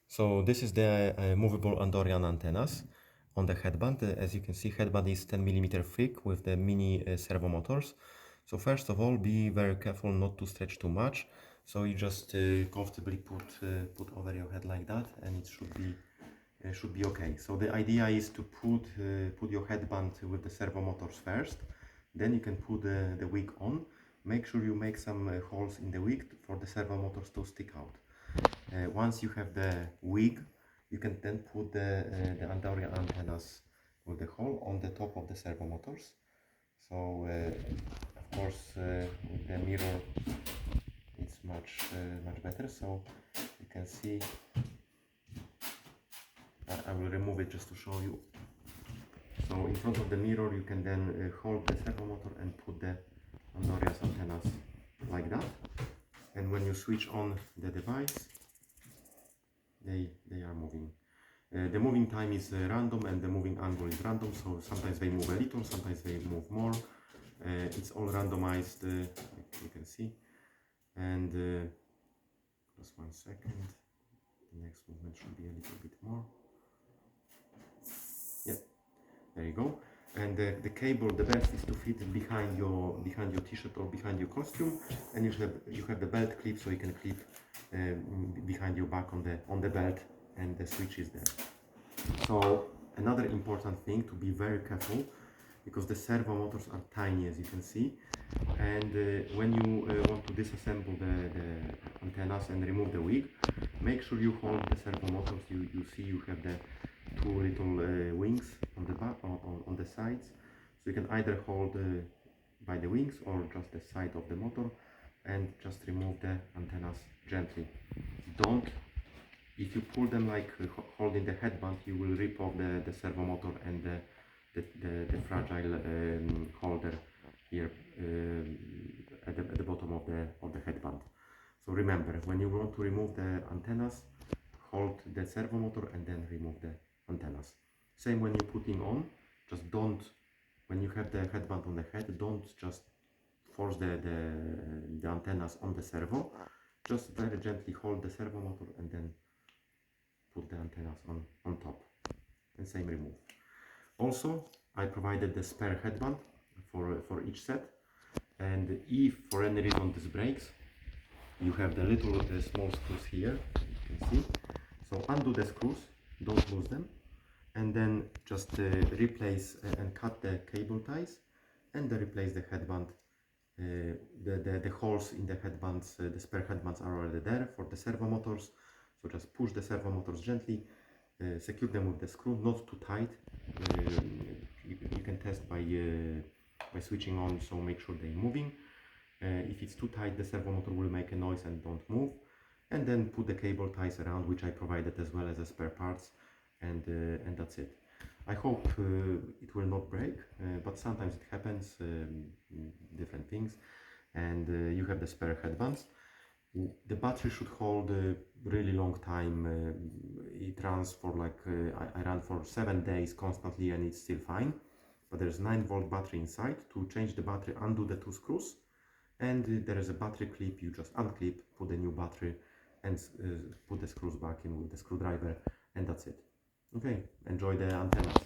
So this is the movable Andorian antennas on the headband. As you can see, headband is 10 mm thick with the mini servo motors. So first of all, be very careful not to stretch too much. So you just comfortably put over your head like that, and it should be okay. So the idea is to put your headband with the servo motors first. Then you can put the wig on. Make sure you make some holes in the wig for the servo motors to stick out. Once you have the wig, you can then put the Andorian antennas with the hole on the top of the servo motors. So of course with the mirror it's much better. So you can see, I will remove it just to show you. So in front of the mirror you can then hold the servo motor and put the Andorian antennas like that. And when you switch on the device, they are moving. The moving time is random and the moving angle is random, so sometimes they move a little, sometimes they move more. It's all randomized, like you can see. And just 1 second, the next movement should be a little bit more. Yep, there you go. And the cable, the best is to fit behind your t-shirt or behind your costume, and you have the belt clip, so you can clip behind your back on the belt, and the switch is there. So another important thing, to be very careful, because the servo motors are tiny, as you can see, and when you want to disassemble the antennas and remove the wig, make sure you hold the servo motors. You see you have the two little wings on the back, on the sides, so you can either hold by the wings or just the side of the motor, and just remove the antennas gently. Don't, if you pull them like holding the headband, you will rip off the servo motor and the fragile holder here at the bottom of the headband. So remember, when you want to remove the antennas, hold the servo motor and then remove the antennas. Same when you're putting on, just don't, when you have the headband on the head, don't just force the antennas on the servo. Just very gently hold the servo motor and then put the antennas on top, and same remove. Also, I provided the spare headband for each set, and if for any reason this breaks, you have the little small screws here, you can see. So undo the screws, don't lose them, and then just replace and cut the cable ties, and then replace the headband. The holes in the headbands, the spare headbands are already there for the servo motors. So just push the servo motors gently, secure them with the screw, not too tight. You can test by switching on, so make sure they're moving. If it's too tight, the servo motor will make a noise and don't move. And then put the cable ties around, which I provided as well as a spare parts, and that's it. I hope it will not break, but sometimes it happens, different things. And you have the spare headbands. The battery should hold a really long time. It runs for like, I ran for 7 days constantly and it's still fine. But there's 9-volt battery inside. To change the battery, undo the 2 screws. And there is a battery clip, you just unclip, put the new battery, and put the screws back in with the screwdriver, and that's it. Okay, enjoy the antennas.